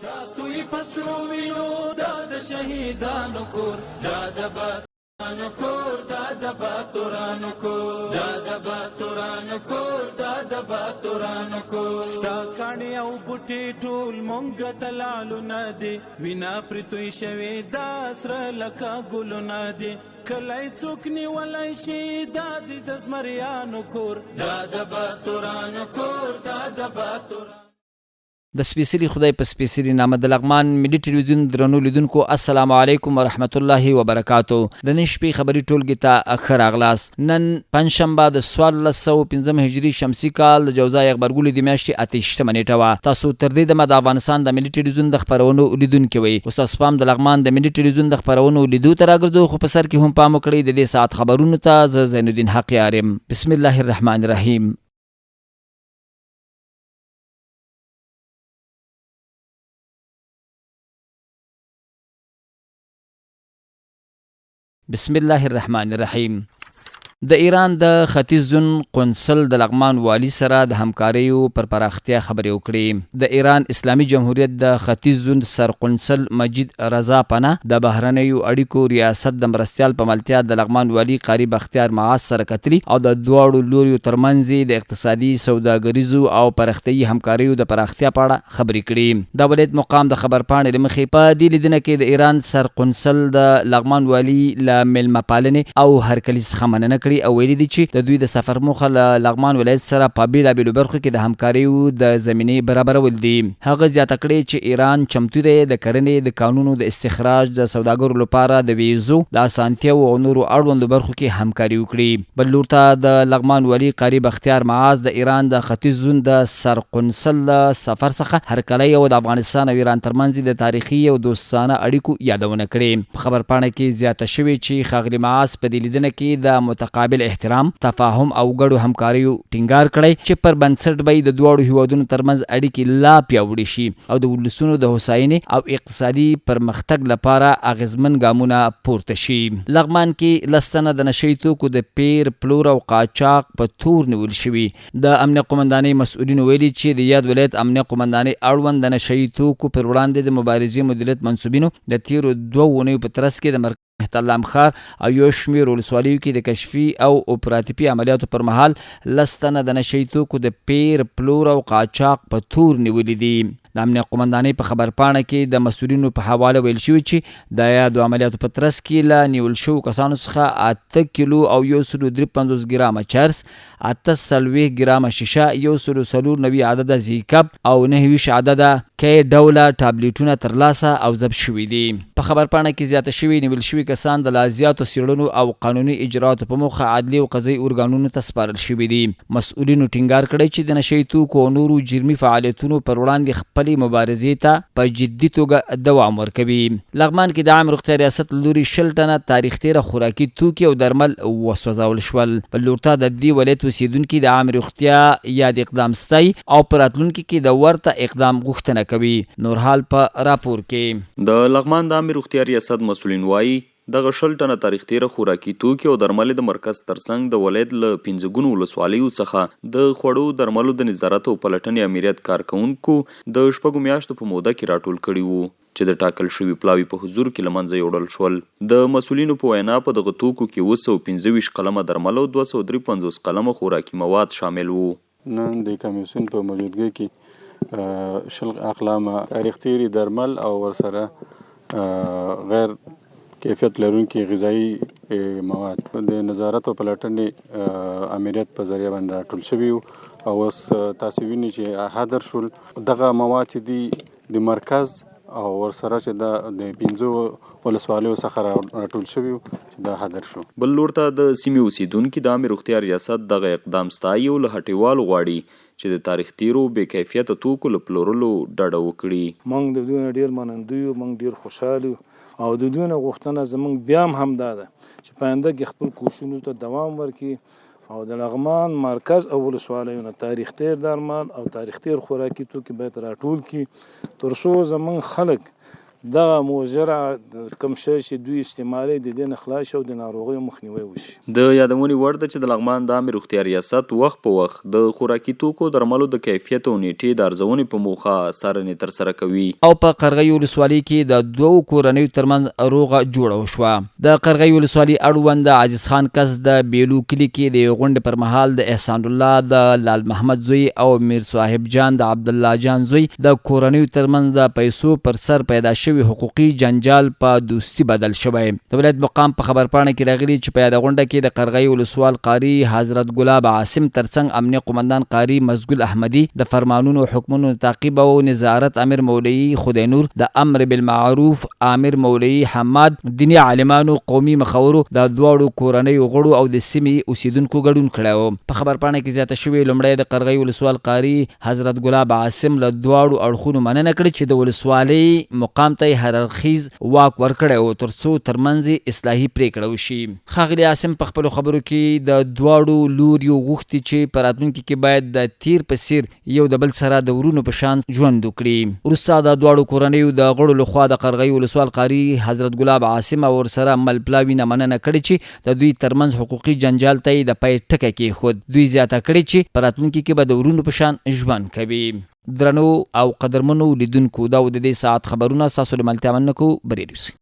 ساتوی پسرو وینو دا د شهیدانو کور دا د باتورانو کور دا د باتورانو کور دا د باتورانو کور دا د باتورانو کور ستا کاڼي او بوټي ټول مونږ ته لالونه دي وینا پرتوی شوي دا سره لکه ګلونه دي کلی څوک نیولی شي دا د زمریانو کور دا د باتورانو کور دا د باتورانو. د سپیڅلي خدای په سپیڅلي نامه د لغمان ملي ټلویزیون درنو لیدونکو السلام علیکم ورحمت الله وبرکاتو. د نن شپې خبري ټولګي ته ښه راغلاست. نن پنجشنبه د 1405 هجري شمسي کال د جوزای غبرګولي د میاشتې 28 نیټه وه. تاسو تر دې دمه د افغانستان د ملي ټلویزیون د خپرونو لیدونکي وئ. اوس تاسو پام د لغمان د ملي ټلویزیون د خپرونو لیدو ته راګرځو، خو په سر کې هم پام وکړئ د دې ساعت خبرونو ته. زه زین الدین حق یم. بسم الله الرحمن الرحیم. بسم الله الرحمن الرحیم. د ایران د ختیځ زون قونسل د لغمان والی سره د همکاریو پر پراختیا خبرې وکړې. د ایران اسلامي جمهوریت د ختیځ زون سر قونسل مجید رضا پناه د بهرنیو اړیکو ریاست د مرستیال په ملتیا د لغمان والی قاری بختیار معاذ سره کتلي او د دواړو لوریو ترمنځ د اقتصادي سوداګریزو او پراختیایي همکاریو د پراختیا په اړه خبرې کړې. د ولایت مقام د خبرپاڼې له مخې په دې لیدنه کې د ایران سر قونسل د لغمان والی له میلمه پالنې او هرکلي څخه مننه کړې او ویلي دي چې د دوی د سفر موخه له لغمان ولایت سره په بیلابیلو برخو کې د همکاریو د زمینې برابرول دي. هغه زیاته کړې چې ایران چمتو دی د کرنې د کانونو د استخراج د سوداګرو لپاره د ویزو د اسانتیاو او نورو اړوندو برخو کې همکاري وکړي. بل لور ته د لغمان والی قاری بختیار معاذ د ایران د ختیځ زون د سر قونسل سفر څخه هرکلی او د افغانستان او ایران ترمنځ د تاریخي او دوستانه اړیکو یادونه کړې. په خبرپاڼه کې زیاته شوې چې ښاغلي معاذ په دې لیدنه کې د متقابل احترام، تفاهم او ګډو همکاریو ټینګار کړی چې پر بنسټ به د دواړو هیوادونو ترمنځ اړیکې لا پیاوړې شي او د ولسونو د هوساینې او اقتصادي پرمختګ لپاره اغیزمن ګامونه پورته شي. لغمان کې لستنه د نشي توکو د پیر، پلور او قاچاق په تور نیول شوي. د امنیه قومندانۍ مسؤلینو ویلي چې د یاد ولایت امنیه قومندانۍ اړوند د نشي توکو پر وړاندې د مبارزې مدیریت منصوبینو د تیرو 2 اونیو په ترڅ کې د محتلام ښار او یو شمېر ولسوالیو کې د کشفي او اپراتیفي عملیاتو پر مهال لستنه د نشي توکو د پیر، پلور او قاچاق په تور نیولي دي. د امنیه قومندانۍ په خبرپاڼه کې د مسؤلینو په حواله ویل شوي چې د یادو عملیاتو په ترڅ کې له نیول شوو کسانو څخه 8 کیلو او 153 ګرامه چرس، 48 ګرامه شیشه، 194 عدده زیکب او 29 عدده کې ډوله ټابلیټونه ترلاسه او ضبط شوي دي. په خبرپاڼه کې زیاته شوي نیول شوي کسان د لا زیاتو څېړنو او قانوني اجرااتو په موخه عدلي او قضایي ارګانونو ته سپارل شوي دي. مسؤلینو ټینګار کړی چې د نشي توکو او نورو جرمي فعالیتونو پر وړاندې خپلې مبارزې ته په جدي توګه دوام ورکوي. لغمان کې د عام روغتیا ریاست له لوري 20 ټنه تاریخ تیره خوراکي توکي او درمل وسوځول شول. بل لور ته د دې ولایت اوسیدونکي د عام روغتیا یاد اقدام ستایي او په راتلونکي کې د ورته اقدام غوښتنه کوي. نور حال په راپور کې د لغمان د عام روغتیا ریاست مسؤلین وایي دغه 20 ټنه تاریخ تیره خوراکي توکي او درمل د مرکز ترڅنګ د ولایت له 15 ګونو ولسوالیو څخه د خوړو درملو د نظارت او پلټنې امریت کارکونکو د شپږو میاشتو په موده کې راټول کړي وو چې د ټاکل شوي پلاوي په حضور کې له منځه یوړل شول. د مسؤلینو په وینا په دغه توکو کې 225 قلمه درمل او 253 قلمه خوراکي مواد شامل وو. نن د کمیسیون په موجودګۍ کې 20 اقلامه تاریخ تیري درمل او ورسره غیر کیفیت لرونکي غذایی مواد د نظارت او پلټنې امریت په ذریعہ باندې راټول شوي او اوس تاسو وینئ چې حاضر شول. دغه مواد چې دي د مرکز او ورسره چې د 15 ولسوالیو څخه راټول شوي چې دا حاضر شو. بل لور ته د سیمې اوسیدونکي د عامې روغتیا ریاست دغه اقدام ستایي او له هټیوالو غواړي چې د تاریخ تیرو بې کیفیته توکو له پلورلو ډډه وکړي. موږ د دوی نه ډېر منندوی یو، موږ ډېر خوشحال یو او د دوی نه غوښتنه زموږ بیا هم دا ده چې په آینده کې خپل کوششونو ته دوام ورکړي او د لغمان مرکز او ولسوالیو نه تاریخ تیر درمل او تاریخ تیر خوراکي توکي باید راټول کړي تر څو زموږ خلک دغه مؤثره کوم شی چې دوی استعمالوي د دې نه خلاص شي او د ناروغیو مخنیوی وشي. د یادونې وړ ده چې د لغمان د عامې روغتیا ریاست وخت په وخت د خوراکي توکو درملو د کیفیت او نیټې د ارزونې په موخه څارنې ترسره کوي. او په قرغۍ ولسوالۍ کې د دوو کورنیو ترمنځ روغه جوړه وشوه. د قرغۍ ولسوالۍ اړوند د عزیز خان کس د بیلو کلي کې د غونډې پر مهال د احسان الله د لال محمد زوی او میر صاحب جان د عبد الله جان زوی د کورنیو ترمنځ د پیسو پر سر پیدا شوی حقوقي جنجال په دوستي بدل شوی. د ولایت مقام په خبرپاڼه کې راغلي چې په یاده غونډه کې د قرغۍ ولسوال قاری حضرت ګلاب عاصم ترڅنګ امنیه قومندان قاری مزګل احمدي د فرمانونو حکمونو تعقیب او نظارت امیر مولوی خدای نور د امر بالمعروف امیر مولوی حماد دینی عالمانو قومي مخورو د دواړو کورنیو غړو او د سیمې اوسیدونکو ګډون کړی. په خبرپاڼه کې زیاته شوې لومړی د قرغۍ ولسوال قاری حضرت ګلاب عاصم له دواړو اړخونو مننه کړې چې د ولسوالۍ مقام ته هررخیز واک ورکړی او ترڅو ترمنځ اصلاحي پریکړه وشي. ښاغلي عاصم په خپلو خبرو کې د دواړو لوریو غوښتي چې په راتلونکي کې باید د تیر په څیر یو د بل سره د ورونو په شان ژوند وکړي. وروسته د دواړو کورنیو د غړو لخوا د قرغۍ ولسوال قاری حضرت ګلاب عاصم او ورسره ملپلاوي نه مننه کړې چې د دوی ترمنځ حقوقي جنجال ته یې د پای ټکی کېښود. دوی زیاته کړې چې په راتلونکي کې به د ورونو په شان ژوند کوي. درنو او قدرمنو لیدونکو دا د دې ساعت خبرونه ستاسو له ملتیا مننه کوو. بریالي اوسئ.